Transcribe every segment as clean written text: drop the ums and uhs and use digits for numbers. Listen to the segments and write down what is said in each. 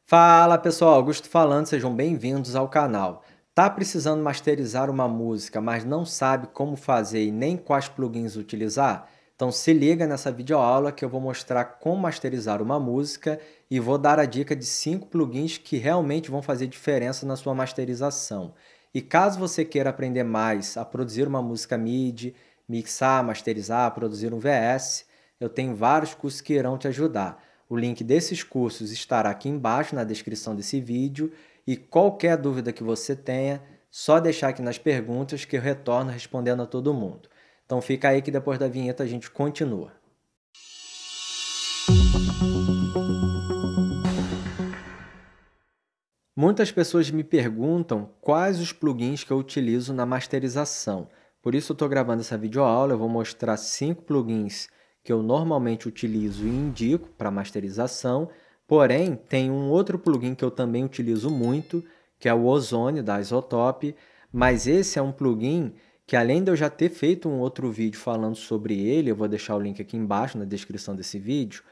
Fala pessoal, Augusto falando, sejam bem-vindos ao canal. Tá precisando masterizar uma música, mas não sabe como fazer e nem quais plugins utilizar? Então se liga nessa videoaula que eu vou mostrar como masterizar uma música e vou dar a dica de 5 plugins que realmente vão fazer diferença na sua masterização. E caso você queira aprender mais a produzir uma música MIDI, mixar, masterizar, produzir um VS, eu tenho vários cursos que irão te ajudar. O link desses cursos estará aqui embaixo na descrição desse vídeo e qualquer dúvida que você tenha, só deixar aqui nas perguntas que eu retorno respondendo a todo mundo. Então fica aí que depois da vinheta a gente continua. Muitas pessoas me perguntam quais os plugins que eu utilizo na masterização. Por isso eu estou gravando essa videoaula, eu vou mostrar 5 plugins que eu normalmente utilizo e indico para masterização, porém tem um outro plugin que eu também utilizo muito, que é o Ozone da Isotope, mas esse é um plugin que além de eu já ter feito um outro vídeo falando sobre ele, eu vou deixar o link aqui embaixo na descrição desse vídeo,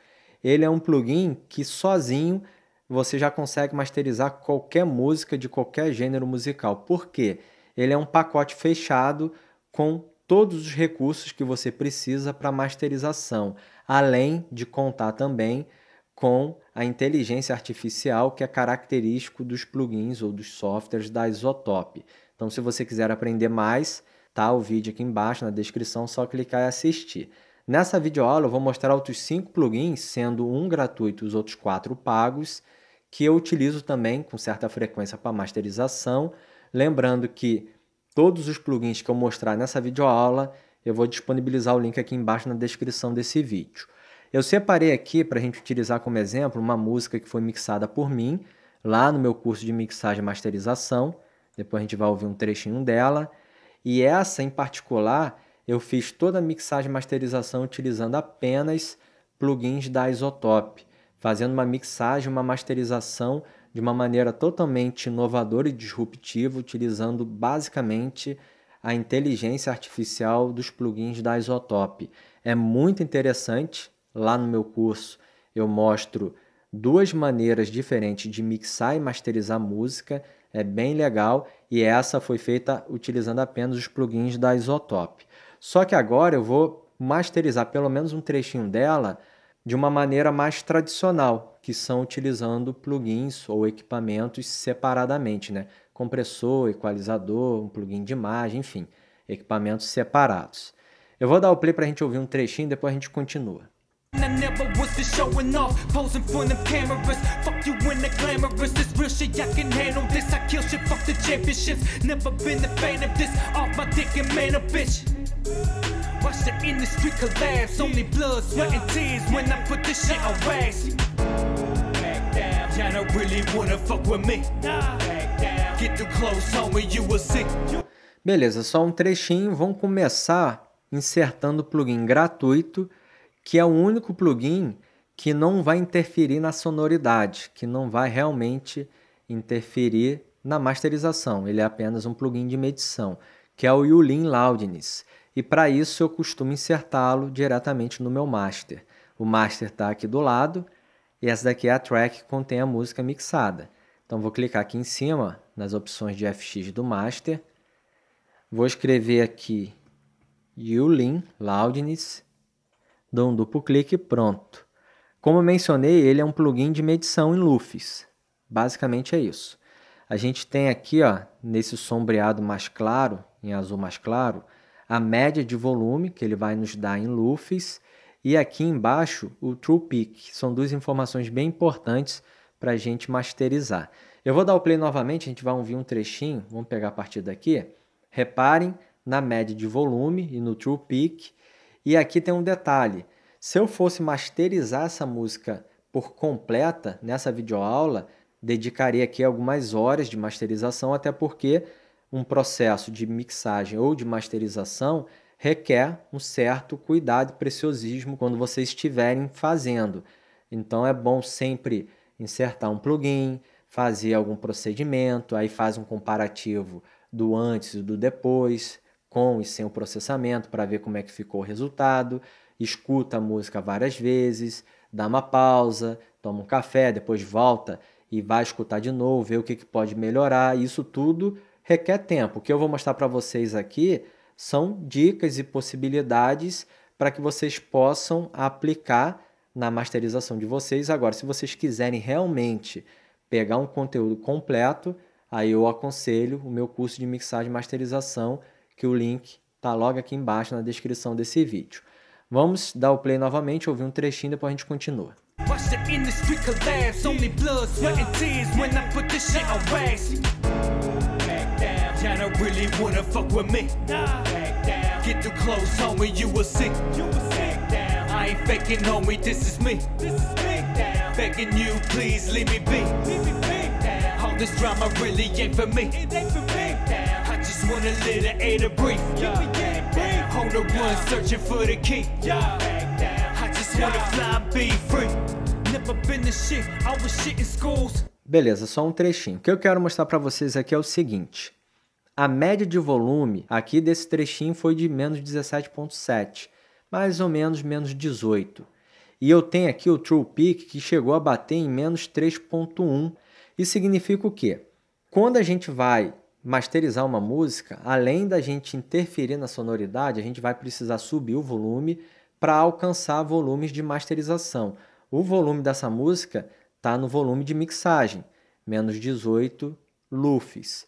ele é um plugin que sozinho você já consegue masterizar qualquer música de qualquer gênero musical. Por quê? Ele é um pacote fechado com todos os recursos que você precisa para masterização, além de contar também com a inteligência artificial que é característico dos plugins ou dos softwares da Isotope. Então, se você quiser aprender mais, tá o vídeo aqui embaixo na descrição, só clicar e assistir. Nessa videoaula eu vou mostrar outros 5 plugins, sendo um gratuito e os outros 4 pagos, que eu utilizo também com certa frequência para masterização. Lembrando que todos os plugins que eu mostrar nessa videoaula, eu vou disponibilizar o link aqui embaixo na descrição desse vídeo. Eu separei aqui para a gente utilizar como exemplo uma música que foi mixada por mim, lá no meu curso de mixagem e masterização. Depois a gente vai ouvir um trechinho dela. E essa em particular, eu fiz toda a mixagem e masterização utilizando apenas plugins da Isotope, fazendo uma mixagem, uma masterização de uma maneira totalmente inovadora e disruptiva, utilizando basicamente a inteligência artificial dos plugins da Isotope. É muito interessante, lá no meu curso eu mostro 2 maneiras diferentes de mixar e masterizar música, é bem legal e essa foi feita utilizando apenas os plugins da Isotope. Só que agora eu vou masterizar pelo menos um trechinho dela de uma maneira mais tradicional, que são utilizando plugins ou equipamentos separadamente, né? Compressor, equalizador, um plugin de imagem, enfim, equipamentos separados. Eu vou dar o play para a gente ouvir um trechinho e depois a gente continua. I never was for showing off, posing for them cameras. Fuck you in the glamorous, this real shit, I can handle this. I kill shit, fuck the championships. Never been a fan of this, off my dick and man a bitch. Watch the industry collapse, only blood, sweat and tears when I put this shit on wax. Y'all don't really wanna fuck with me. Get too close, homie, you will see. Beleza, só um trechinho, vamos começar insertando o plugin gratuito, que é o único plugin que não vai interferir na sonoridade, que não vai realmente interferir na masterização. Ele é apenas um plugin de medição, que é o Yulin Loudness. E para isso eu costumo insertá-lo diretamente no meu master. O master está aqui do lado e essa daqui é a track que contém a música mixada. Então vou clicar aqui em cima nas opções de FX do master. Vou escrever aqui Yulin Loudness. Dou um duplo clique e pronto. Como eu mencionei, ele é um plugin de medição em LUFS. Basicamente é isso. A gente tem aqui, ó, nesse sombreado mais claro, em azul mais claro, a média de volume que ele vai nos dar em LUFS e aqui embaixo o True Peak. São 2 informações bem importantes para a gente masterizar. Eu vou dar o play novamente, a gente vai ouvir um trechinho, vamos pegar a partir daqui. Reparem na média de volume e no True Peak. E aqui tem um detalhe, se eu fosse masterizar essa música por completa nessa videoaula, dedicaria aqui algumas horas de masterização, até porque um processo de mixagem ou de masterização requer um certo cuidado e preciosismo quando vocês estiverem fazendo. Então é bom sempre insertar um plugin, fazer algum procedimento, aí faz um comparativo do antes e do depois, com e sem o processamento, para ver como é que ficou o resultado, escuta a música várias vezes, dá uma pausa, toma um café, depois volta e vai escutar de novo, ver o que pode melhorar. Isso tudo requer tempo. O que eu vou mostrar para vocês aqui são dicas e possibilidades para que vocês possam aplicar na masterização de vocês. Agora, se vocês quiserem realmente pegar um conteúdo completo, aí eu aconselho o meu curso de mixagem e masterização, que o link está logo aqui embaixo na descrição desse vídeo. Vamos dar o play novamente, ouvir um trechinho, depois a gente continua. Watch the industry collapse, only blood, sweat and tears when I put this shit on wax. Y'all don't really wanna fuck with me. Get too close, homie, you will see. I ain't faking, homie, this is me. Begging you, please leave me be. All this drama really ain't for me. I just want a little air to breathe. Hold the one searching for the key. I just wanna fly and be free. Never been the shit, I was shit in schools. Beleza, só um trechinho. O que eu quero mostrar para vocês aqui é o seguinte. A média de volume aqui desse trechinho foi de menos 17,7, mais ou menos menos 18. E eu tenho aqui o True Peak que chegou a bater em menos 3,1. Isso significa o quê? Quando a gente vai masterizar uma música, além da gente interferir na sonoridade, a gente vai precisar subir o volume para alcançar volumes de masterização. O volume dessa música está no volume de mixagem, menos 18 lufs.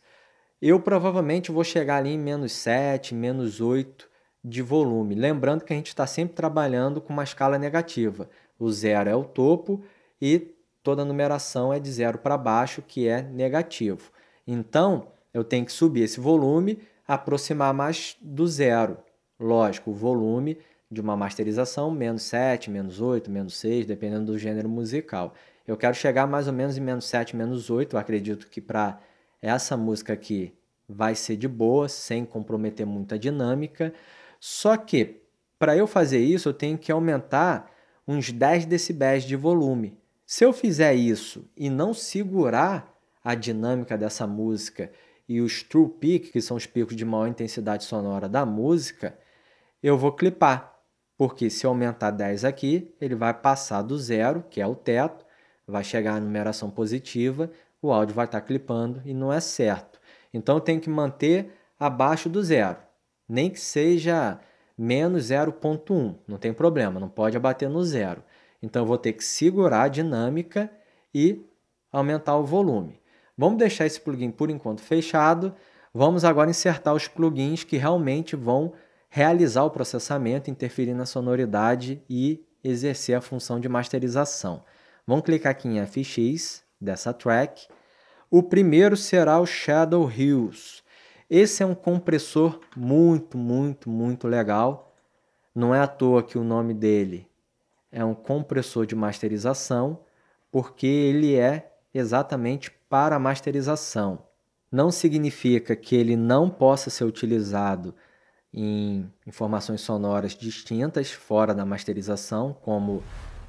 Eu provavelmente vou chegar ali em menos 7, menos 8 de volume. Lembrando que a gente está sempre trabalhando com uma escala negativa. O 0 é o topo e toda a numeração é de 0 para baixo, que é negativo. Então, eu tenho que subir esse volume, aproximar mais do 0. Lógico, o volume de uma masterização, menos 7, menos 8, menos 6, dependendo do gênero musical. Eu quero chegar mais ou menos em menos 7, menos 8. Eu acredito que para essa música aqui vai ser de boa, sem comprometer muito a dinâmica. Só que, para eu fazer isso, eu tenho que aumentar uns 10 decibéis de volume. Se eu fizer isso e não segurar a dinâmica dessa música e os true peak, que são os picos de maior intensidade sonora da música, eu vou clipar. Porque se eu aumentar 10 aqui, ele vai passar do 0, que é o teto, vai chegar à numeração positiva, o áudio vai estar clipando e não é certo. Então eu tenho que manter abaixo do 0, nem que seja menos 0,1, não tem problema, não pode abater no 0. Então eu vou ter que segurar a dinâmica e aumentar o volume. Vamos deixar esse plugin por enquanto fechado. Vamos agora insertar os plugins que realmente vão realizar o processamento, interferir na sonoridade e exercer a função de masterização. Vamos clicar aqui em FX dessa track. O primeiro será o Shadow Hills. Esse é um compressor muito legal. Não é à toa que o nome dele é um compressor de masterização, porque ele é exatamente para masterização. Não significa que ele não possa ser utilizado em informações sonoras distintas fora da masterização, como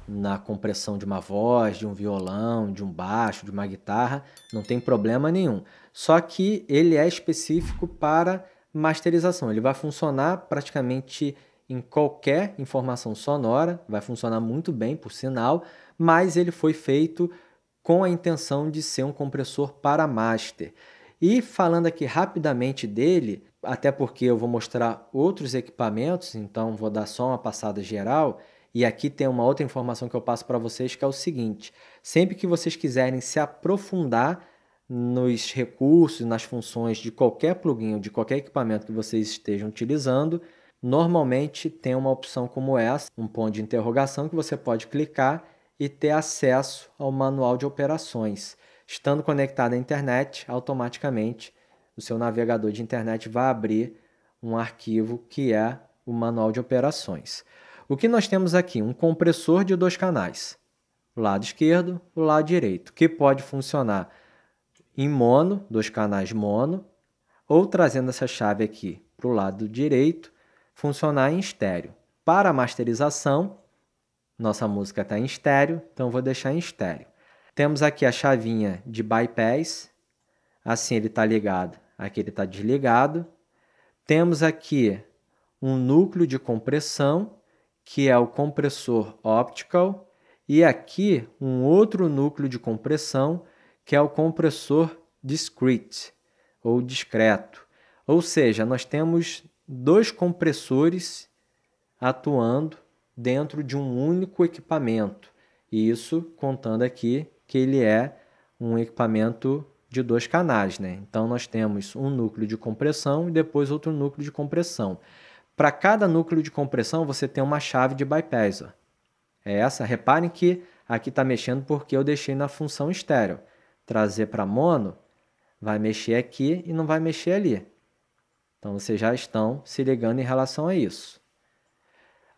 na compressão de uma voz, de um violão, de um baixo, de uma guitarra, não tem problema nenhum. Só que ele é específico para masterização. Ele vai funcionar praticamente em qualquer informação sonora, vai funcionar muito bem, por sinal, mas ele foi feito com a intenção de ser um compressor para master. E falando aqui rapidamente dele, até porque eu vou mostrar outros equipamentos, então vou dar só uma passada geral. E aqui tem uma outra informação que eu passo para vocês, que é o seguinte: sempre que vocês quiserem se aprofundar nos recursos, nas funções de qualquer plugin ou de qualquer equipamento que vocês estejam utilizando, normalmente tem uma opção como essa, um ponto de interrogação que você pode clicar e ter acesso ao manual de operações. Estando conectado à internet, automaticamente o seu navegador de internet vai abrir um arquivo que é o manual de operações. O que nós temos aqui? Um compressor de 2 canais, o lado esquerdo e o lado direito, que pode funcionar em mono, 2 canais mono, ou trazendo essa chave aqui para o lado direito, funcionar em estéreo. Para a masterização, nossa música está em estéreo, então eu vou deixar em estéreo. Temos aqui a chavinha de bypass, assim ele está ligado, aqui ele está desligado. Temos aqui um núcleo de compressão, que é o compressor optical, e aqui um outro núcleo de compressão, que é o compressor discrete, ou discreto. Ou seja, nós temos 2 compressores atuando dentro de um único equipamento. E isso contando aqui que ele é um equipamento de 2 canais, né? Então, nós temos um núcleo de compressão e depois outro núcleo de compressão. Para cada núcleo de compressão, você tem uma chave de bypass. Ó. É essa. Reparem que aqui está mexendo porque eu deixei na função estéreo. Trazer para mono, vai mexer aqui e não vai mexer ali. Então, vocês já estão se ligando em relação a isso.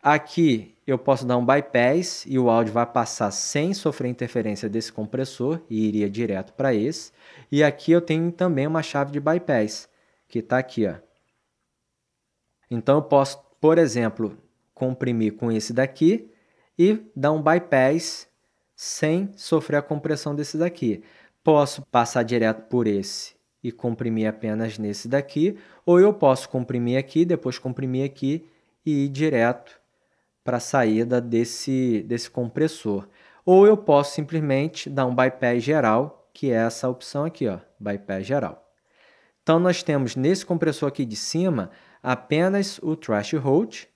Aqui eu posso dar um bypass e o áudio vai passar sem sofrer interferência desse compressor e iria direto para esse. E aqui eu tenho também uma chave de bypass, que está aqui. Ó. Então eu posso, por exemplo, comprimir com esse daqui e dar um bypass sem sofrer a compressão desse daqui. Posso passar direto por esse e comprimir apenas nesse daqui, ou eu posso comprimir aqui, depois comprimir aqui e ir direto para a saída desse compressor. Ou eu posso simplesmente dar um bypass geral, que é essa opção aqui, ó, bypass geral. Então, nós temos nesse compressor aqui de cima apenas o threshold,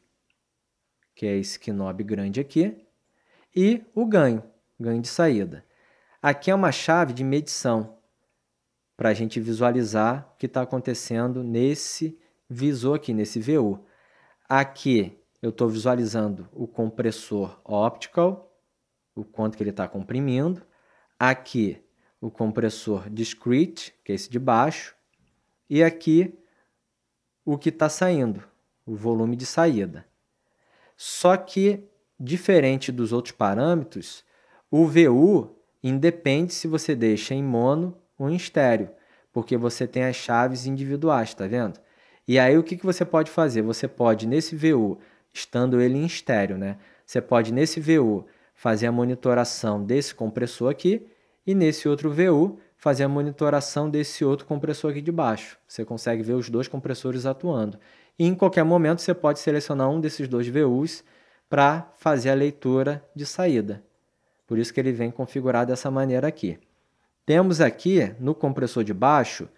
que é esse knob grande aqui, e o ganho de saída. Aqui é uma chave de medição, para a gente visualizar o que está acontecendo nesse visor aqui, nesse VU. Aqui eu estou visualizando o compressor optical, o quanto que ele está comprimindo. Aqui o compressor discrete, que é esse de baixo. E aqui o que está saindo, o volume de saída. Só que, diferente dos outros parâmetros, o VU independe se você deixa em mono ou em estéreo, porque você tem as chaves individuais, tá vendo? E aí o que você pode fazer? Você pode, nesse VU, estando ele em estéreo, né? Você pode, nesse VU, fazer a monitoração desse compressor aqui e nesse outro VU, fazer a monitoração desse outro compressor aqui de baixo. Você consegue ver os 2 compressores atuando. E em qualquer momento você pode selecionar um desses 2 VUs para fazer a leitura de saída. Por isso que ele vem configurado dessa maneira aqui. Temos aqui, no compressor de baixo,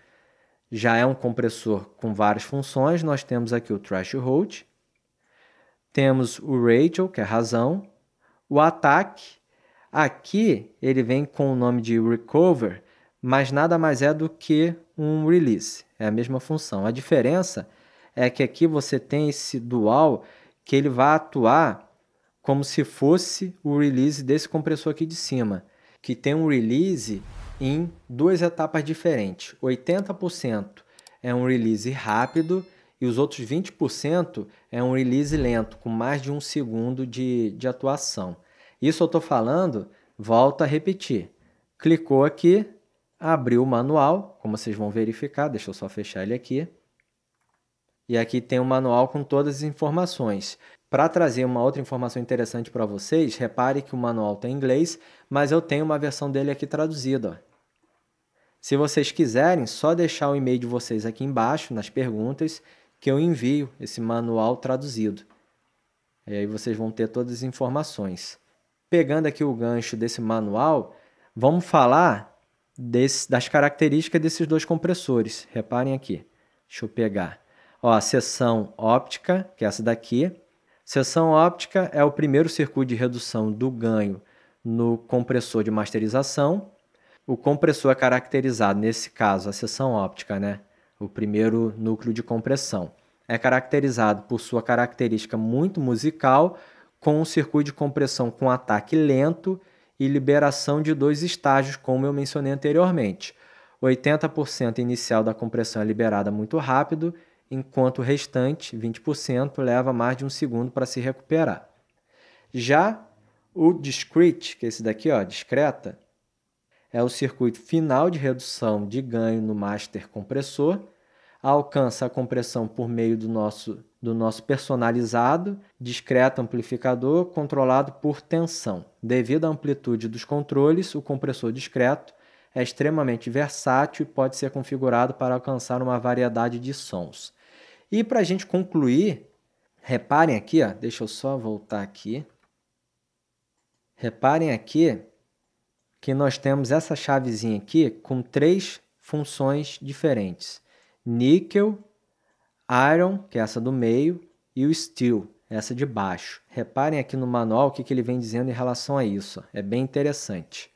já é um compressor com várias funções. Nós temos aqui o threshold, temos o ratio, que é razão, o attack. Aqui ele vem com o nome de recover, mas nada mais é do que um release. É a mesma função. A diferença é que aqui você tem esse dual que ele vai atuar como se fosse o release desse compressor aqui de cima, que tem um release em 2 etapas diferentes. 80% é um release rápido e os outros 20% é um release lento, com mais de 1 segundo de atuação. Isso eu estou falando, volto a repetir. Clicou aqui, abriu o manual, como vocês vão verificar, deixa eu só fechar ele aqui. E aqui tem o manual com todas as informações. Para trazer uma outra informação interessante para vocês, repare que o manual está em inglês, mas eu tenho uma versão dele aqui traduzida. Ó. Se vocês quiserem, só deixar o e-mail de vocês aqui embaixo, nas perguntas, que eu envio esse manual traduzido. E aí vocês vão ter todas as informações. Pegando aqui o gancho desse manual, vamos falar das características desses 2 compressores. Reparem aqui. Deixa eu pegar. Ó, a seção óptica, que é essa daqui. Seção óptica é o primeiro circuito de redução do ganho no compressor de masterização. O compressor é caracterizado, nesse caso, a seção óptica, né? O primeiro núcleo de compressão. É caracterizado por sua característica muito musical, com um circuito de compressão com ataque lento e liberação de 2 estágios, como eu mencionei anteriormente. 80% inicial da compressão é liberada muito rápido, enquanto o restante, 20%, leva mais de 1 segundo para se recuperar. Já o discrete, que é esse daqui, ó, discreta, é o circuito final de redução de ganho no master compressor, alcança a compressão por meio do nosso personalizado, discreto amplificador controlado por tensão. Devido à amplitude dos controles, o compressor discreto é extremamente versátil e pode ser configurado para alcançar uma variedade de sons. E para a gente concluir, reparem aqui, ó, deixa eu só voltar aqui. Reparem aqui que nós temos essa chavezinha aqui com 3 funções diferentes. Níquel, Iron, que é essa do meio, e o Steel, essa de baixo. Reparem aqui no manual o que ele vem dizendo em relação a isso. É bem interessante.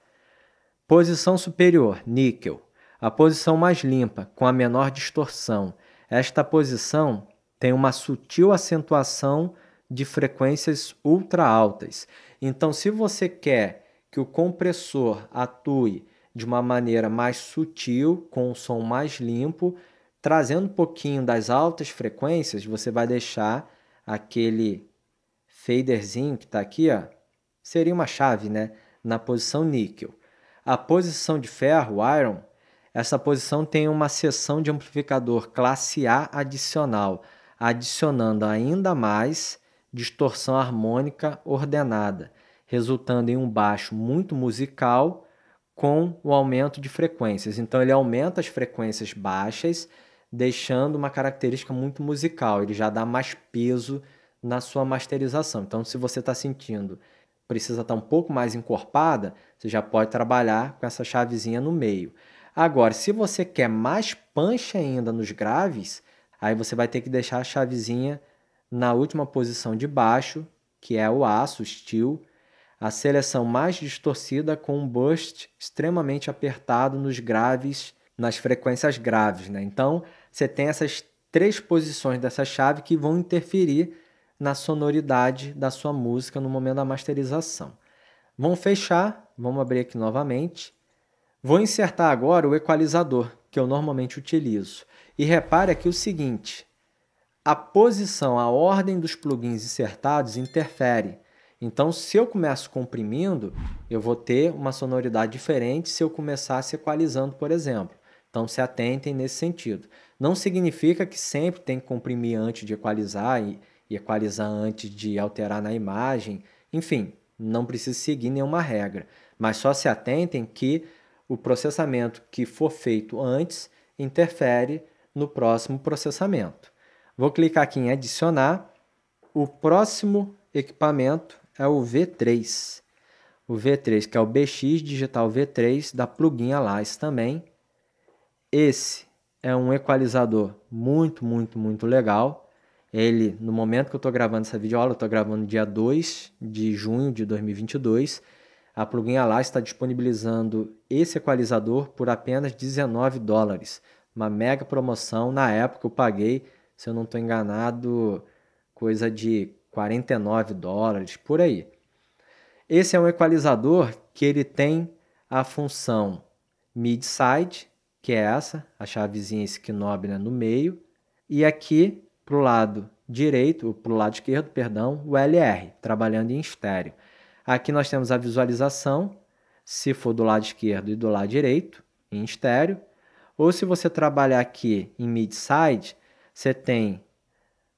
Posição superior, níquel. A posição mais limpa, com a menor distorção. Esta posição tem uma sutil acentuação de frequências ultra altas. Então, se você quer que o compressor atue de uma maneira mais sutil, com um som mais limpo, trazendo um pouquinho das altas frequências, você vai deixar aquele faderzinho que está aqui, ó, seria uma chave, né, na posição níquel. A posição de ferro, Iron, essa posição tem uma seção de amplificador classe A adicional, adicionando ainda mais distorção harmônica ordenada, resultando em um baixo muito musical com o aumento de frequências. Então ele aumenta as frequências baixas, deixando uma característica muito musical. Ele já dá mais peso na sua masterização. Então, se você está sentindo precisa estar um pouco mais encorpada, você já pode trabalhar com essa chavezinha no meio. Agora, se você quer mais punch ainda nos graves, aí você vai ter que deixar a chavezinha na última posição de baixo, que é o aço, o steel, a seleção mais distorcida com um burst extremamente apertado nos graves, nas frequências graves, né? Então, você tem essas 3 posições dessa chave que vão interferir na sonoridade da sua música no momento da masterização. Vamos fechar, vamos abrir aqui novamente. Vou insertar agora o equalizador, que eu normalmente utilizo. E repare aqui o seguinte, a posição, a ordem dos plugins insertados interfere. Então, se eu começo comprimindo, eu vou ter uma sonoridade diferente se eu começasse equalizando, por exemplo. Então, se atentem nesse sentido. Não significa que sempre tem que comprimir antes de equalizar e equalizar antes de alterar na imagem. Enfim, não precisa seguir nenhuma regra. Mas só se atentem que o processamento que for feito antes interfere no próximo processamento. Vou clicar aqui em adicionar. O próximo equipamento é o V3. O V3, que é o BX Digital V3 da Plugin Alice também. Esse é um equalizador muito legal. Ele, no momento que eu estou gravando essa videoaula, eu estou gravando dia 2 de junho de 2022, a Plugin Alice está disponibilizando esse equalizador por apenas $19. Uma mega promoção. Na época eu paguei, se eu não estou enganado, coisa de $49, por aí. Esse é um equalizador que ele tem a função mid-side, que é essa, a chavezinha, esse knob, né, no meio, e aqui para o lado direito, para o lado esquerdo, perdão, o LR, trabalhando em estéreo. Aqui nós temos a visualização, se for do lado esquerdo e do lado direito, em estéreo. Ou se você trabalhar aqui em mid-side, você tem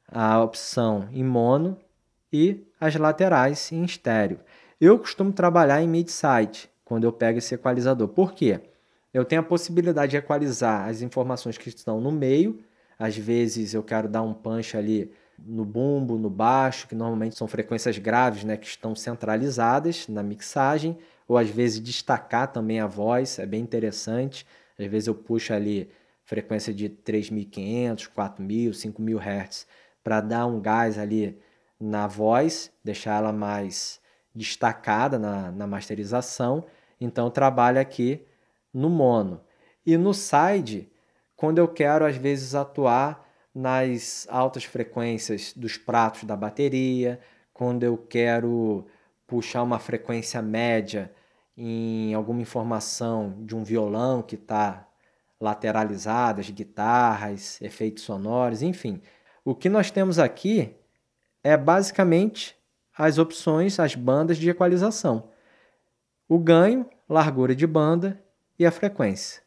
a opção em mono e as laterais em estéreo. Eu costumo trabalhar em mid-side quando eu pego esse equalizador. Por quê? Eu tenho a possibilidade de equalizar as informações que estão no meio. Às vezes eu quero dar um punch ali no bumbo, no baixo, que normalmente são frequências graves, né, que estão centralizadas na mixagem, ou às vezes destacar também a voz, é bem interessante. Às vezes eu puxo ali frequência de 3.500, 4.000, 5.000 Hz para dar um gás ali na voz, deixar ela mais destacada na masterização. Então eu trabalho aqui no mono. E no side, quando eu quero às vezes atuar nas altas frequências dos pratos da bateria, quando eu quero puxar uma frequência média em alguma informação de um violão que está lateralizada, as guitarras, efeitos sonoros, enfim. O que nós temos aqui é basicamente as opções, as bandas de equalização. O ganho, largura de banda e a frequência.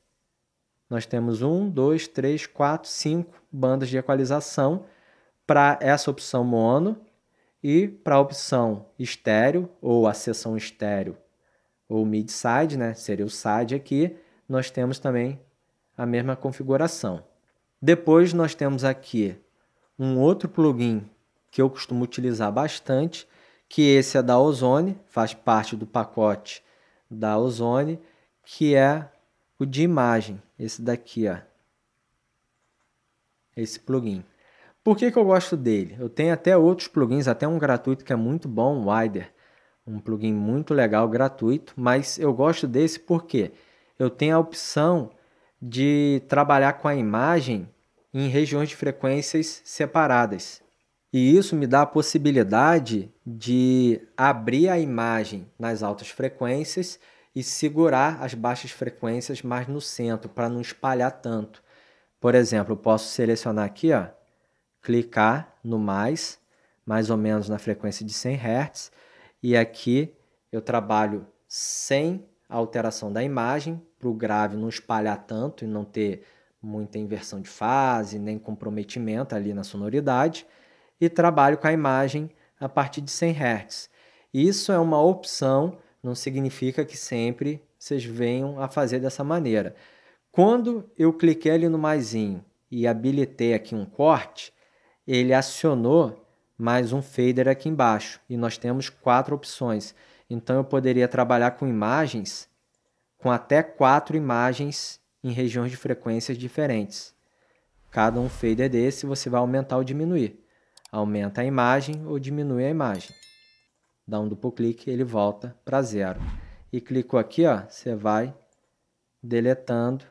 Nós temos 1, 2, 3, 4, 5 bandas de equalização para essa opção mono e para a opção estéreo, ou a seção estéreo, ou mid-side, né? Seria o side aqui, nós temos também a mesma configuração. Depois nós temos aqui um outro plugin que eu costumo utilizar bastante, que esse é da Ozone, faz parte do pacote da Ozone, que é o de imagem, esse daqui, ó. Esse plugin. Por que eu gosto dele? Eu tenho até outros plugins, até um gratuito que é muito bom, o Wider. Um plugin muito legal, gratuito, mas eu gosto desse porque eu tenho a opção de trabalhar com a imagem em regiões de frequências separadas. E isso me dá a possibilidade de abrir a imagem nas altas frequências e segurar as baixas frequências mais no centro, para não espalhar tanto. Por exemplo, eu posso selecionar aqui, ó, clicar no mais ou menos na frequência de 100 Hz, e aqui eu trabalho sem alteração da imagem, para o grave não espalhar tanto e não ter muita inversão de fase, nem comprometimento ali na sonoridade, e trabalho com a imagem a partir de 100 Hz. Isso é uma opção, não significa que sempre vocês venham a fazer dessa maneira. Quando eu cliquei ali no maisinho e habilitei aqui um corte, ele acionou mais um fader aqui embaixo, e nós temos 4 opções. Então eu poderia trabalhar com imagens, com até 4 imagens em regiões de frequências diferentes. Cada um fader desse você vai aumentar ou diminuir. Aumenta a imagem ou diminui a imagem. Dá um duplo clique, ele volta para 0. E clicou aqui, ó, você vai deletando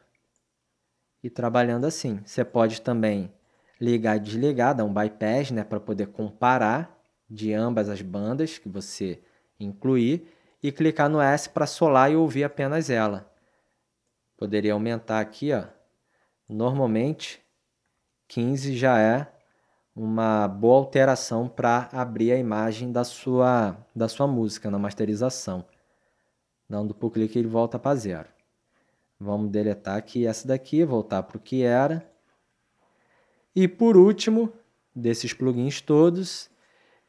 e trabalhando assim. Você pode também ligar e desligar, dar um bypass, né, para poder comparar de ambas as bandas que você incluir, e clicar no S para solar e ouvir apenas ela. Poderia aumentar aqui, ó. Normalmente 15 já é uma boa alteração para abrir a imagem da sua música na masterização. Dá um duplo clique e ele volta para 0. Vamos deletar aqui essa daqui, voltar para o que era. E por último, desses plugins todos,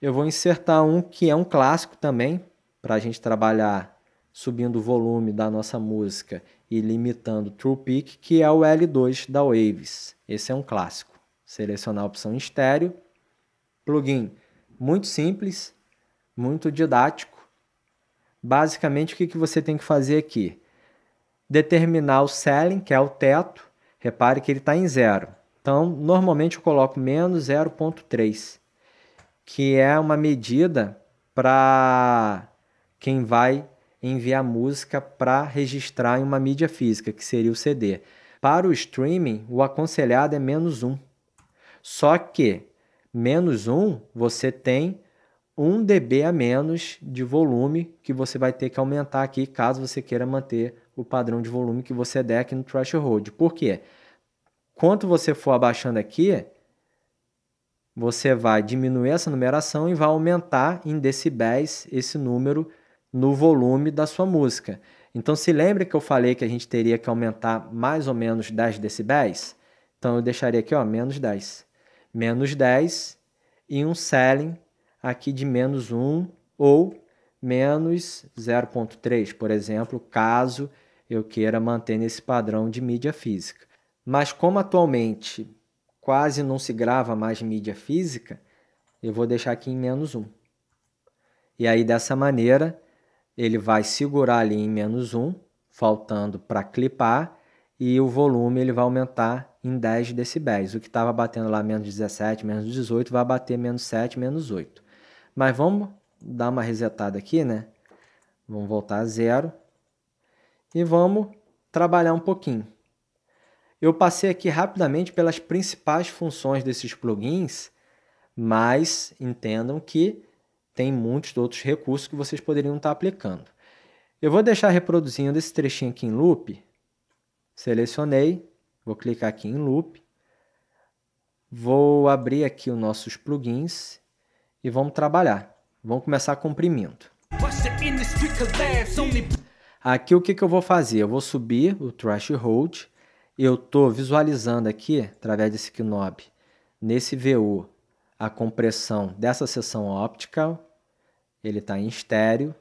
eu vou insertar um que é um clássico também, para a gente trabalhar subindo o volume da nossa música e limitando o True Peak, que é o L2 da Waves. Esse é um clássico. Selecionar a opção em estéreo. Plugin muito simples, muito didático. Basicamente, o que você tem que fazer aqui? Determinar o ceiling, que é o teto. Repare que ele está em 0. Então, normalmente eu coloco menos 0,3, que é uma medida para quem vai enviar música para registrar em uma mídia física, que seria o CD. Para o streaming, o aconselhado é menos 1. Só que menos 1, você tem 1 dB a menos de volume que você vai ter que aumentar aqui, caso você queira manter o padrão de volume que você der aqui no threshold. Por quê? Quanto você for abaixando aqui, você vai diminuir essa numeração e vai aumentar em decibéis esse número no volume da sua música. Então, se lembre que eu falei que a gente teria que aumentar mais ou menos 10 decibéis? Então, eu deixaria aqui, ó, menos 10. Menos 10 e um ceiling aqui de menos 1 ou menos 0,3, por exemplo, caso eu queira manter nesse padrão de mídia física. Mas como atualmente quase não se grava mais mídia física, eu vou deixar aqui em menos 1. E aí, dessa maneira, ele vai segurar ali em menos 1, faltando para clipar, e o volume ele vai aumentar em 10 decibéis. O que estava batendo lá menos 17, menos 18, vai bater menos 7, menos 8. Mas vamos dar uma resetada aqui, né? Vamos voltar a 0 e vamos trabalhar um pouquinho. Eu passei aqui rapidamente pelas principais funções desses plugins, mas entendam que tem muitos outros recursos que vocês poderiam estar aplicando. Eu vou deixar reproduzindo esse trechinho aqui em loop. Selecionei, vou clicar aqui em loop. Vou abrir aqui os nossos plugins e vamos trabalhar. Vamos começar comprimindo. Aqui o que eu vou fazer? Eu vou subir o threshold. Eu estou visualizando aqui, através desse knob, nesse VU, a compressão dessa seção optical. Ele está em estéreo.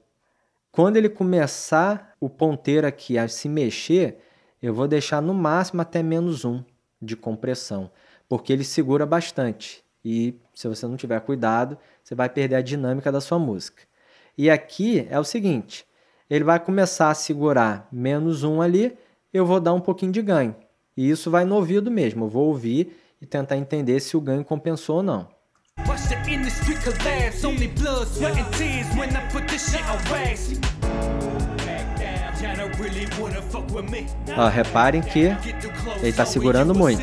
Quando ele começar o ponteiro aqui a se mexer, eu vou deixar no máximo até menos 1 de compressão, porque ele segura bastante. E se você não tiver cuidado, você vai perder a dinâmica da sua música. E aqui é o seguinte, ele vai começar a segurar -1 ali, eu vou dar um pouquinho de ganho. E isso vai no ouvido mesmo, eu vou ouvir e tentar entender se o ganho compensou ou não. Ó, reparem que ele está segurando muito.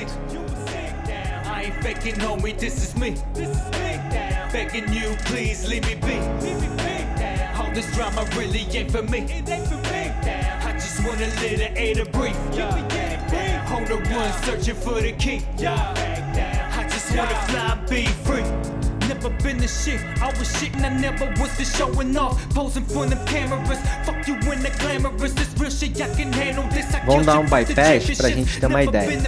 Never been the shit, I was shit and I never was for showing off. Posing for them cameras, fuck you in the glamorous. This real shit, I can handle this. Vamos dar um bypass pra gente ter uma ideia.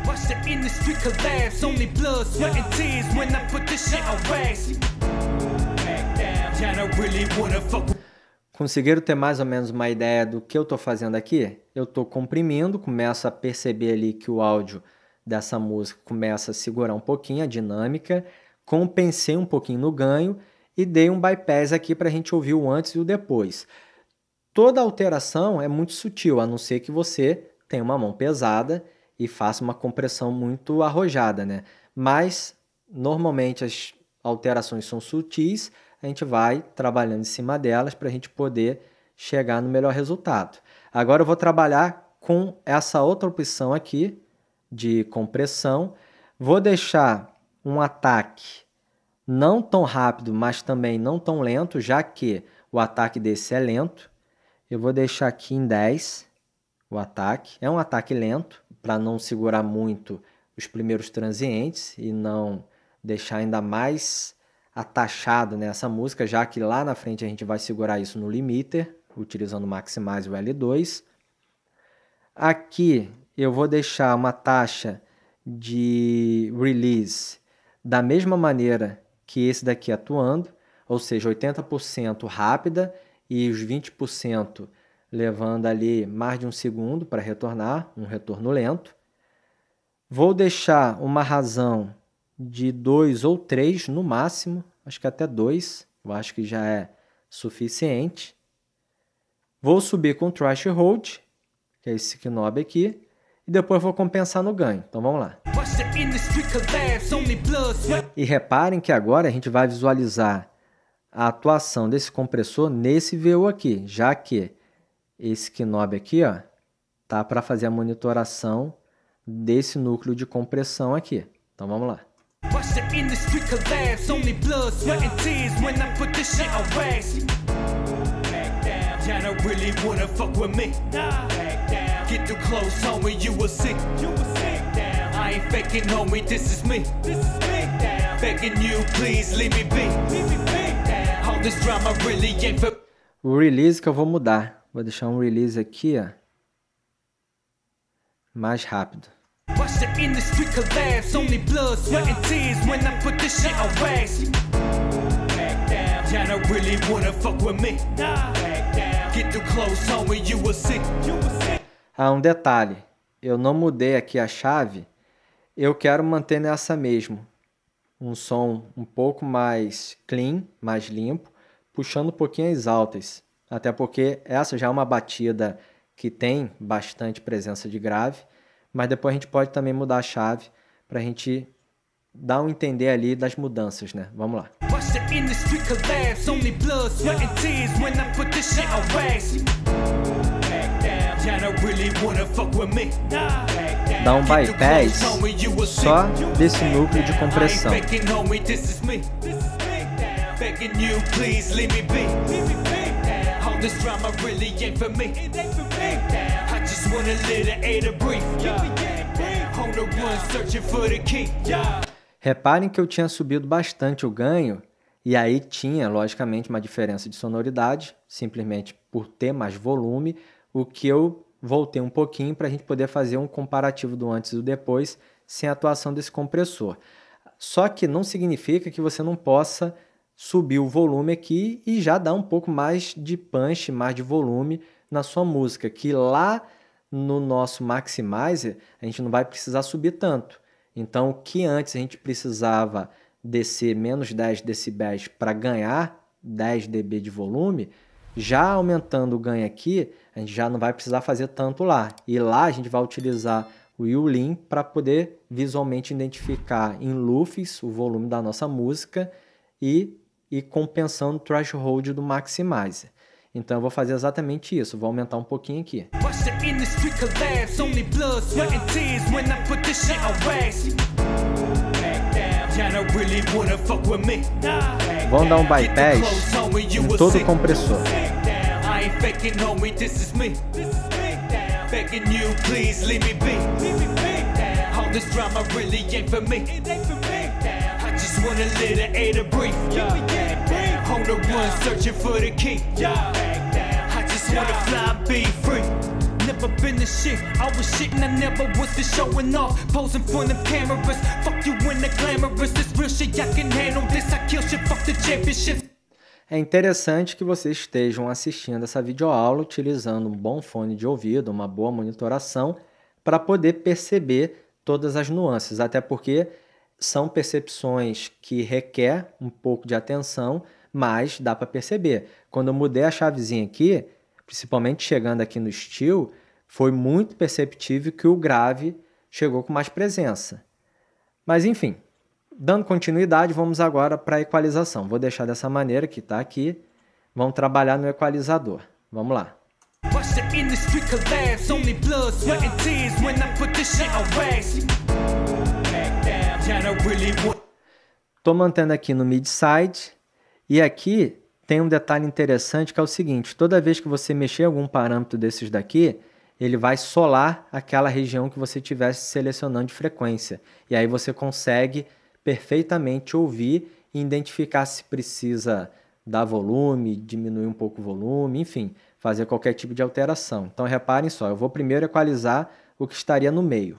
Watch the industry collapse, only blood, sweat and tears when I put this shit on wax. I don't really wanna fuck. Conseguiram ter mais ou menos uma ideia do que eu estou fazendo aqui? Eu estou comprimindo, começo a perceber ali que o áudio dessa música começa a segurar um pouquinho a dinâmica, compensei um pouquinho no ganho e dei um bypass aqui para a gente ouvir o antes e o depois. Toda alteração é muito sutil, a não ser que você tenha uma mão pesada e faça uma compressão muito arrojada, né? Mas, normalmente, as alterações são sutis, a gente vai trabalhando em cima delas para a gente poder chegar no melhor resultado. Agora eu vou trabalhar com essa outra opção aqui, de compressão. Vou deixar um ataque não tão rápido, mas também não tão lento, já que o ataque desse é lento. Eu vou deixar aqui em 10 o ataque. É um ataque lento, para não segurar muito os primeiros transientes e não deixar ainda mais atachado nessa música, já que lá na frente a gente vai segurar isso no limiter, utilizando o Maximize e o L2. Aqui eu vou deixar uma taxa de release da mesma maneira que esse daqui atuando, ou seja, 80% rápida e os 20% levando ali mais de um segundo para retornar, um retorno lento. Vou deixar uma razão de 2 ou 3 no máximo, acho que até 2, eu acho que já é suficiente. Vou subir com o threshold, que é esse knob aqui, e depois vou compensar no ganho. Então vamos lá. E reparem que agora a gente vai visualizar a atuação desse compressor nesse VU aqui, já que esse knob aqui, ó, tá para fazer a monitoração desse núcleo de compressão aqui. Então vamos lá. Get too close, homie, you will see. I ain't faking, homie, this is me. Begging you, please leave me be. All this drama really ain't for. O release que eu vou mudar. Vou deixar um release aqui, ó, mais rápido. Watch the industry collapse, only blood, sweat and tears when I put this shit on wax. I don't really wanna fuck with me. Get too close, homie, you will see. Ah, um detalhe, eu não mudei aqui a chave, eu quero manter nessa mesmo, um som um pouco mais clean, mais limpo, puxando um pouquinho as altas, até porque essa já é uma batida que tem bastante presença de grave, mas depois a gente pode também mudar a chave para a gente dar um entender ali das mudanças, né? Vamos lá. Dá um bypass só desse núcleo de compressão. Reparem que eu tinha subido bastante o ganho e aí tinha, logicamente, uma diferença de sonoridade, simplesmente por ter mais volume, o que eu voltei um pouquinho para a gente poder fazer um comparativo do antes e do depois sem a atuação desse compressor. Só que não significa que você não possa subir o volume aqui e já dar um pouco mais de punch, mais de volume na sua música, que lá no nosso Maximizer a gente não vai precisar subir tanto. Então, o que antes a gente precisava descer menos 10 decibéis para ganhar 10 dB de volume, já aumentando o ganho aqui, a gente já não vai precisar fazer tanto lá. E lá a gente vai utilizar o U-Lean para poder visualmente identificar em lufs o volume da nossa música e compensando o threshold do Maximizer. Então eu vou fazer exatamente isso, vou aumentar um pouquinho aqui. Vamos dar um bypass em todo o compressor. Never been the shit, I was shit and I never was for showing off. Posing for them cameras, fuck you in the glamorous. This real shit, I can handle this, I kill shit, fuck the championship. É interessante que vocês estejam assistindo essa videoaula utilizando um bom fone de ouvido, uma boa monitoração, para poder perceber todas as nuances, até porque são percepções que requer um pouco de atenção, mas dá para perceber. Quando eu mudei a chavezinha aqui, principalmente chegando aqui no steel, foi muito perceptível que o grave chegou com mais presença. Mas enfim, dando continuidade, vamos agora para a equalização. Vou deixar dessa maneira que está aqui. Vamos trabalhar no equalizador. Vamos lá. Estou mantendo aqui no mid-side e aqui tem um detalhe interessante que é o seguinte, toda vez que você mexer algum parâmetro desses daqui, ele vai solar aquela região que você estivesse selecionando de frequência. E aí você consegue perfeitamente ouvir e identificar se precisa dar volume, diminuir um pouco o volume, enfim, fazer qualquer tipo de alteração. Então reparem só, eu vou primeiro equalizar o que estaria no meio.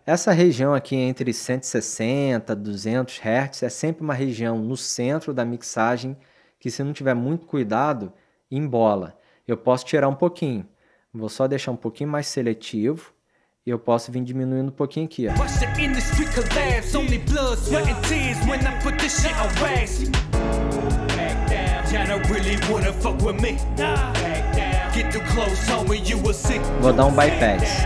Essa região aqui entre 160 e 200 Hz é sempre uma região no centro da mixagem que, se não tiver muito cuidado, embola. Eu posso tirar um pouquinho, vou só deixar um pouquinho mais seletivo e eu posso vir diminuindo um pouquinho aqui, ó. Vou dar um bypass.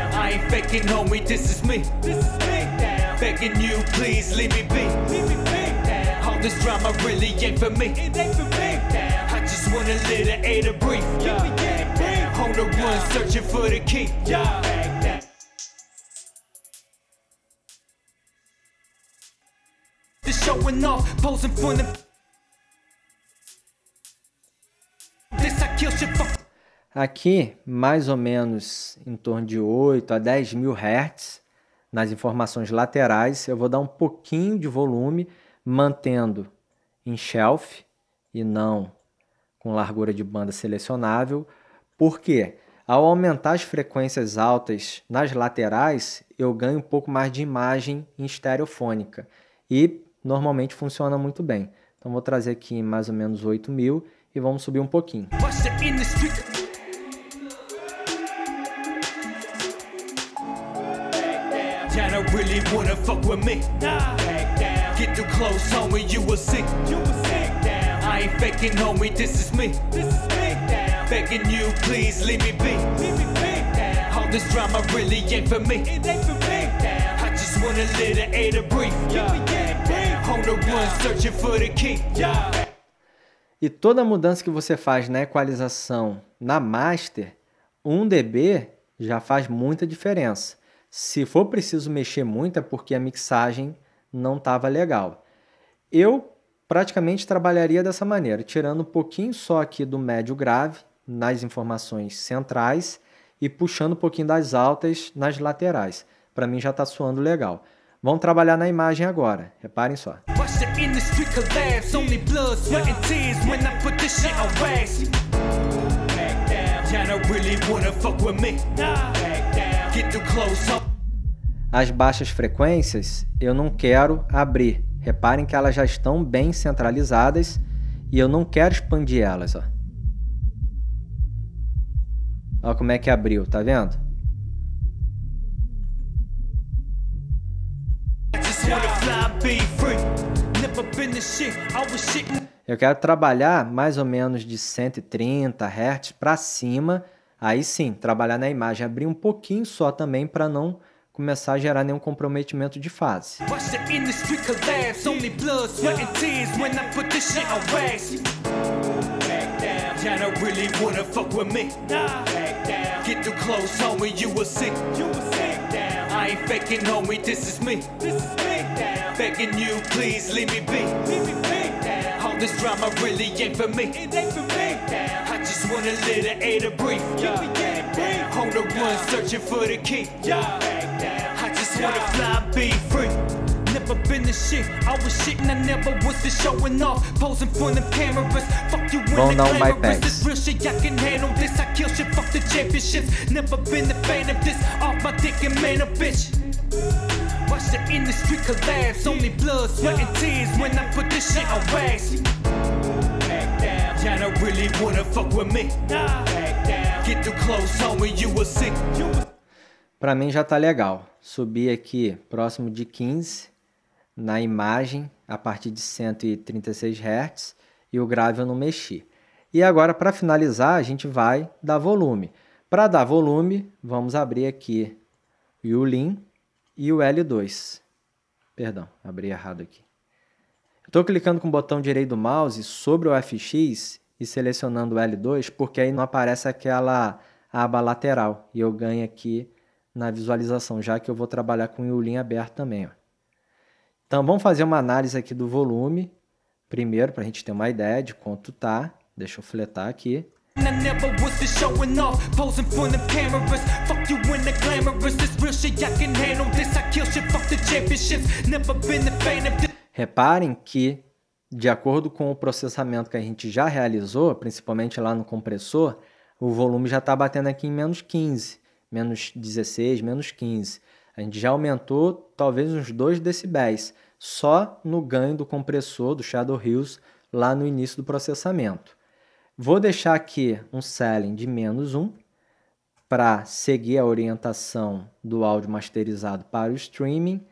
Aqui, mais ou menos em torno de 8 a 10 mil Hz, nas informações laterais, eu vou dar um pouquinho de volume, mantendo em shelf e não com largura de banda selecionável, porque ao aumentar as frequências altas nas laterais, eu ganho um pouco mais de imagem em estereofônica e normalmente funciona muito bem. Então vou trazer aqui em mais ou menos 8 mil e vamos subir um pouquinho. E toda mudança que você faz na equalização na master, 1 dB já faz muita diferença. Se for preciso mexer muito é porque a mixagem não estava legal. Eu praticamente trabalharia dessa maneira, tirando um pouquinho só aqui do médio grave nas informações centrais e puxando um pouquinho das altas nas laterais. Para mim já está soando legal. Vamos trabalhar na imagem agora, reparem só. As baixas frequências eu não quero abrir, Reparem que elas já estão bem centralizadas e eu não quero expandir elas, ó. Olha como é que abriu, tá vendo? Eu quero trabalhar mais ou menos de 130 Hz para cima. Aí sim, trabalhar na imagem, abrir um pouquinho só também para não começar a gerar nenhum comprometimento de fase. This drama really ain't for me. I just want a little air to breathe. On the run, searching for the key. I just wanna fly, be free. Never been the shit. I was shit and I never was for showing off. Posing for them cameras. Fuck you in the glamorous. This real shit, I can handle this. I kill shit, fuck the championships. Never been the fan of this. Off my dick and man a bitch. Watch the industry collapse. Only blood, sweat and tears when I put this shit on wax. Y'all don't really wanna fuck with me. Get too close, homie, you will see. Pra mim já tá legal. Subi aqui próximo de 15 na imagem a partir de 136 Hz e o grave eu não mexi. E agora para finalizar a gente vai dar volume. Para dar volume vamos abrir aqui o Yulin e o L2. Perdão, abri errado aqui. Estou clicando com o botão direito do mouse sobre o FX e selecionando o L2, porque aí não aparece aquela aba lateral. E eu ganho aqui na visualização, já que eu vou trabalhar com o Yulin aberto também. Ó. Então vamos fazer uma análise aqui do volume, primeiro, para a gente ter uma ideia de quanto tá. Deixa eu fletar aqui. Reparem que, de acordo com o processamento que a gente já realizou, principalmente lá no compressor, o volume já está batendo aqui em menos 15, menos 16, menos 15. A gente já aumentou talvez uns 2 decibéis, só no ganho do compressor do Shadow Hills lá no início do processamento. Vou deixar aqui um ceiling de menos 1 para seguir a orientação do áudio masterizado para o streaming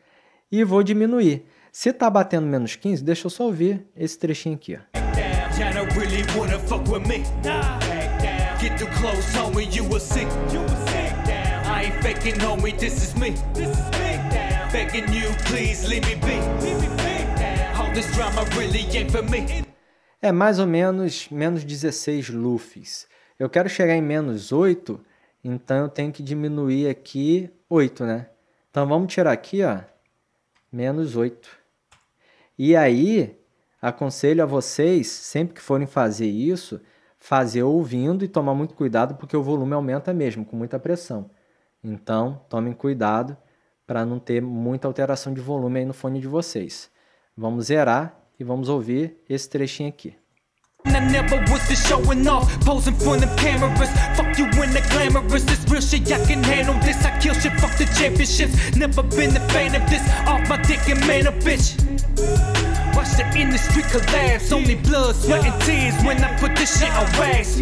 e vou diminuir. Se está batendo menos 15, deixa eu só ouvir esse trechinho aqui. Ó. É mais ou menos 16 lufs. Eu quero chegar em menos 8, então eu tenho que diminuir aqui 8, né? Então vamos tirar aqui, ó, menos 8. E aí, aconselho a vocês, sempre que forem fazer isso, fazer ouvindo e tomar muito cuidado, porque o volume aumenta mesmo, com muita pressão. Então, tomem cuidado para não ter muita alteração de volume aí no fone de vocês. Vamos zerar e vamos ouvir esse trechinho aqui. I never was for showing off, posing for them cameras. Fuck you in the glamorous. This real shit, I can handle this. I kill shit, fuck the championships. Never been the fan of this. Off my dick and man a bitch. Watch the industry collapse. Only blood, sweat and tears when I put this shit on wax.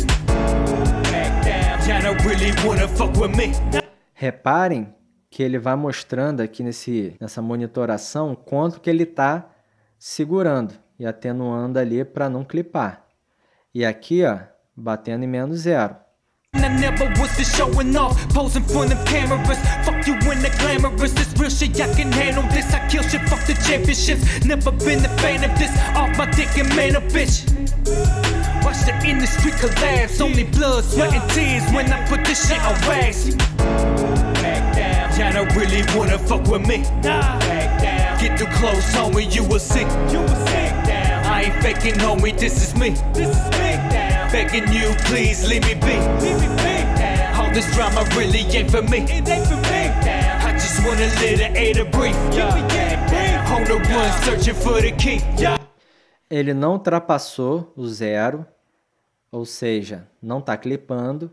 Y'all don't really wanna fuck with me. Reparem que ele vai mostrando aqui nessa monitoração quanto que ele está segurando e atenuando ali para não clipar. E aqui, ó, batendo em menos 0. Get too close, homie, you will see. I ain't faking, homie, this is me. Begging you, please leave me be. All this drama really ain't for me. I just want a little air to breathe. On the run, searching for the key. Ele não ultrapassou o 0, ou seja, não está clipando.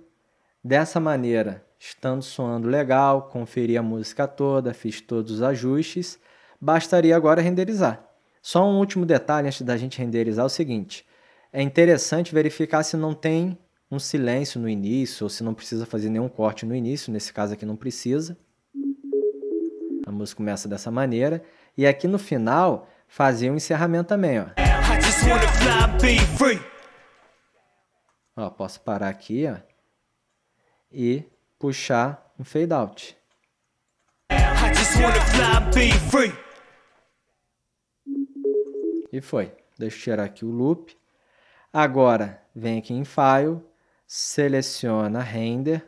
Dessa maneira, estando soando legal, conferi a música toda, fiz todos os ajustes. Bastaria agora renderizar. Só um último detalhe antes da gente renderizar é o seguinte, é interessante verificar se não tem um silêncio no início ou se não precisa fazer nenhum corte no início, nesse caso aqui não precisa. A música começa dessa maneira e aqui no final fazer um encerramento também, ó. Ó, posso parar aqui, ó, e puxar um fade out. E foi. Deixa eu tirar aqui o loop. Agora, vem aqui em File, seleciona Render.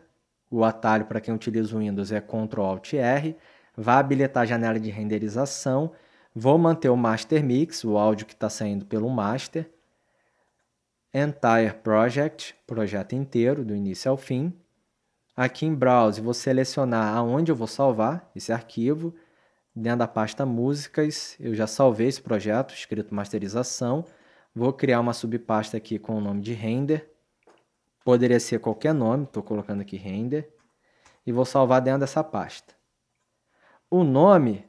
O atalho para quem utiliza o Windows é Ctrl Alt R. Vai habilitar a janela de renderização. Vou manter o Master Mix, o áudio que está saindo pelo Master. Entire Project, projeto inteiro, do início ao fim. Aqui em Browse, vou selecionar aonde eu vou salvar esse arquivo. Dentro da pasta Músicas, eu já salvei esse projeto, escrito Masterização. Vou criar uma subpasta aqui com o nome de Render. Poderia ser qualquer nome, estou colocando aqui Render. E vou salvar dentro dessa pasta. O nome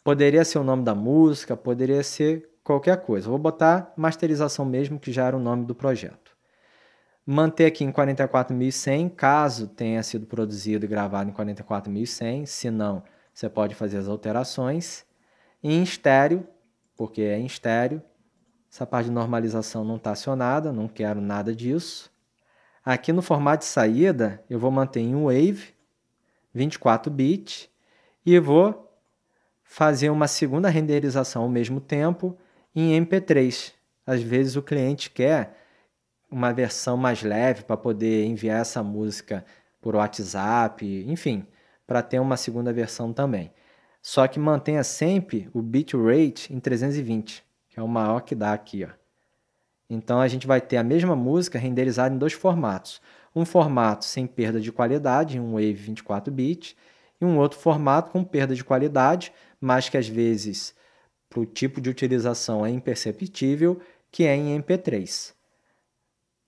poderia ser o nome da música, poderia ser qualquer coisa. Vou botar Masterização mesmo, que já era o nome do projeto. Manter aqui em 44.100, caso tenha sido produzido e gravado em 44.100. Se não, você pode fazer as alterações. E em estéreo, porque é em estéreo. Essa parte de normalização não está acionada, não quero nada disso. Aqui no formato de saída, eu vou manter em Wave, 24 bits, e vou fazer uma segunda renderização ao mesmo tempo em MP3. Às vezes o cliente quer uma versão mais leve para poder enviar essa música por WhatsApp, enfim, para ter uma segunda versão também. Só que mantenha sempre o bitrate em 320, que é o maior que dá aqui, ó. Então a gente vai ter a mesma música renderizada em dois formatos. Um formato sem perda de qualidade, em um Wave 24 bits, e um outro formato com perda de qualidade, mas que às vezes, para o tipo de utilização, é imperceptível, que é em MP3.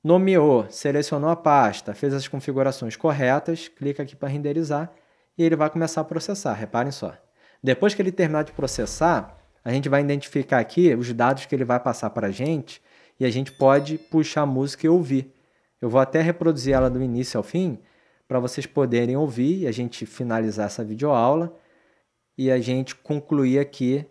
Nomeou, selecionou a pasta, fez as configurações corretas, clica aqui para renderizar e ele vai começar a processar, reparem só. Depois que ele terminar de processar, a gente vai identificar aqui os dados que ele vai passar para a gente e a gente pode puxar a música e ouvir. Eu vou até reproduzir ela do início ao fim para vocês poderem ouvir e a gente finalizar essa videoaula e a gente concluir aqui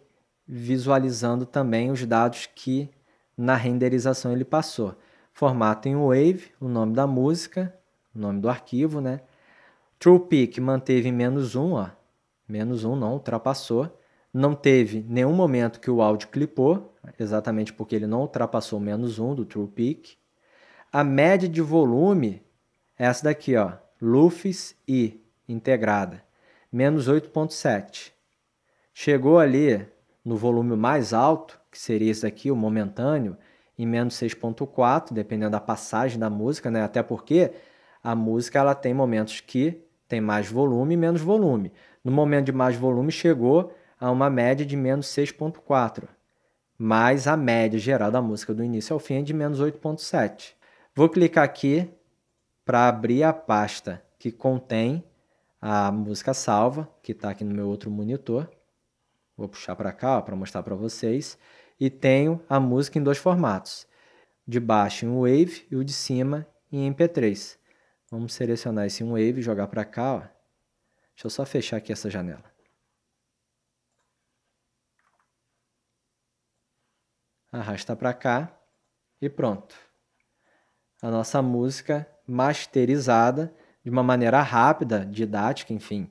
visualizando também os dados que na renderização ele passou. Formato em Wave, o nome da música, o nome do arquivo, né? True Peak manteve em -1, ó. -1 não ultrapassou. Não teve nenhum momento que o áudio clipou, exatamente porque ele não ultrapassou o -1 do True Peak. A média de volume é essa daqui, ó, LUFS I, integrada, -8.7. Chegou ali no volume mais alto, que seria esse daqui, o momentâneo, em -6.4, dependendo da passagem da música, né? Até porque a música ela tem momentos que tem mais volume e menos volume. No momento de mais volume chegou a uma média de -6.4, mas a média geral da música do início ao fim é de -8.7. Vou clicar aqui para abrir a pasta que contém a música salva, que está aqui no meu outro monitor. Vou puxar para cá para mostrar para vocês. E tenho a música em dois formatos, de baixo em Wave e o de cima em MP3. Vamos selecionar esse Wave e jogar para cá. Ó. Deixa eu só fechar aqui essa janela. Arrasta para cá e pronto. A nossa música masterizada de uma maneira rápida, didática, enfim.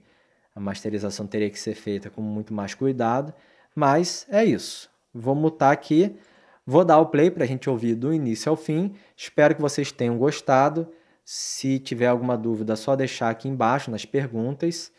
A masterização teria que ser feita com muito mais cuidado, mas é isso. Vou mutar aqui, vou dar o play para a gente ouvir do início ao fim. Espero que vocês tenham gostado. Se tiver alguma dúvida, é só deixar aqui embaixo nas perguntas.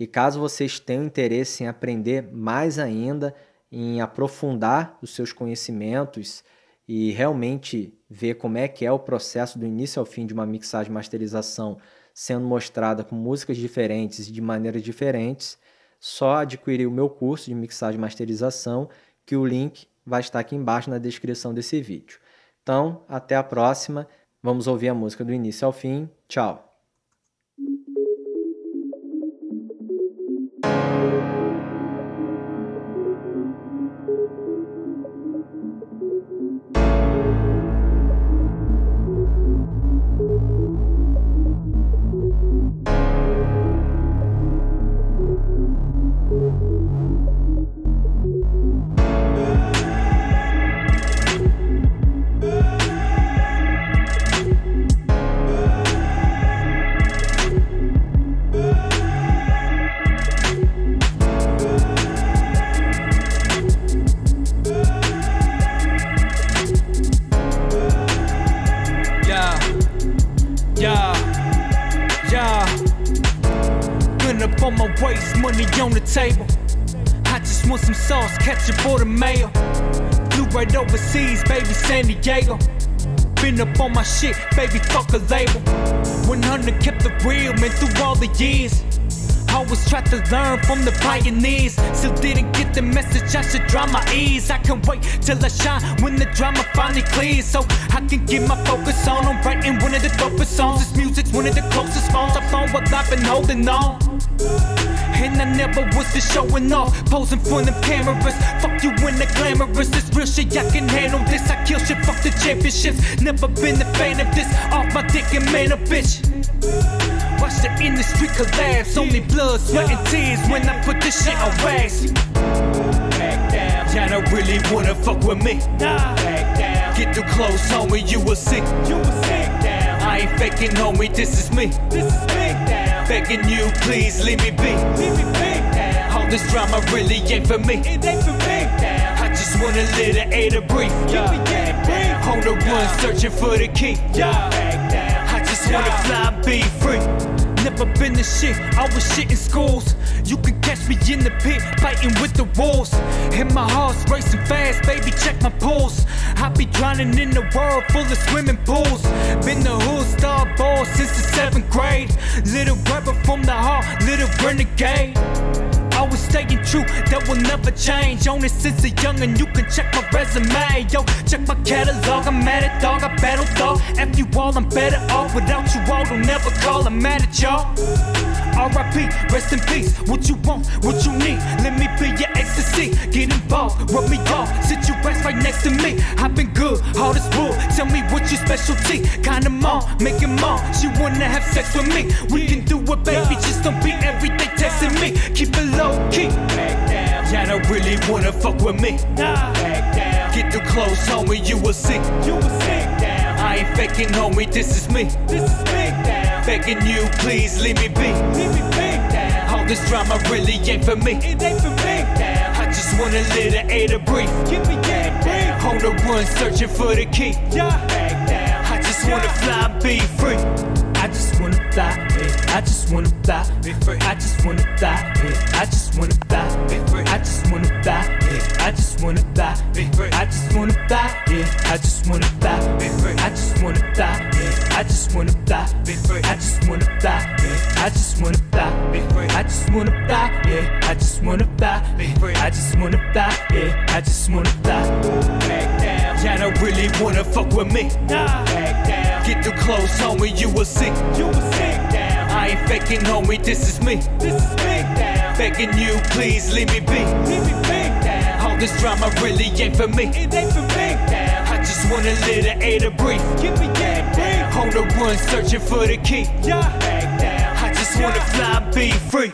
E caso vocês tenham interesse em aprender mais ainda, em aprofundar os seus conhecimentos e realmente ver como é que é o processo do início ao fim de uma mixagem e masterização sendo mostrada com músicas diferentes e de maneiras diferentes, só adquirir o meu curso de mixagem e masterização, que o link vai estar aqui embaixo na descrição desse vídeo. Então, até a próxima. Vamos ouvir a música do início ao fim. Tchau! on my waist, money on the table. I just want some sauce, ketchup for the mayo. Flew right overseas, baby, San Diego. Been up on my shit, baby, fuck a label. 100 kept the real, man, through all the years. Always tried to learn from the pioneers. Still didn't get the message, I should dry my ears. I can wait till I shine when the drama finally clears, so I can get my focus on. I'm writing one of the dopest songs. This music's one of the closest phones I found while I've been holding on. And I never was for showing off, posing for them cameras. Fuck you in the glamorous, this real shit, I can handle this. I kill shit, fuck the championships. Never been a fan of this, off my dick and man a bitch. Watch the industry collapse, only blood, sweat and tears when I put this shit on wax. Y'all don't really wanna fuck with me. Get too close, homie, you will see. I ain't faking, homie, this is me. Begging you, please leave me be. All this drama really ain't for me. I just want a little air to breathe. On the run, searching for the key. I just wanna fly and be free. Never been the shit, I was shit in schools. You can catch me in the pit, fighting with the wolves. And my heart's racing fast, baby, check my pulse. I be drowning in the world full of swimming pools. Been the hood star ball since the 7th grade. Little rebel from the heart, little renegade. Always staying true, that will never change. On it since a youngin', you can check my resume. Yo, check my catalog, I'm mad at dog, I battle dog. F you all, I'm better off without you all, don't never call, I'm mad at y'all. R.I.P., rest in peace, what you want, what you need, let me be your ecstasy. Get involved, rub me off, sit you rest right next to me. I've been good, all this wood, tell me what your specialty. Kinda mom, make it mom, she wanna have sex with me. We can do it, baby, just don't be every day texting me. Keep it low key. Y'all don't really wanna fuck with me. Get too close, homie, you will see. I ain't faking, homie, this is me. Begging you, please leave me be. All this drama really ain't for me. I just want a little air to breathe. On the run, searching for the key. I just wanna fly and be free. I just wanna fly, I just wanna fly, I just wanna fly, I just wanna fly, I just wanna fly, I just wanna fly, I just wanna fly, I just wanna fly, I just wanna fly, I just wanna fly, I just wanna fly, I just wanna fly, I just wanna fly, I just wanna fly, I just wanna fly, I just wanna fly. Y'all don't really wanna fuck with me. Get too close, homie, you will see. I ain't faking, homie, this is me. Begging you, please leave me be. All this drama really ain't for me. I just want a little air to breathe. On the run, searching for the key. I just wanna fly and be free.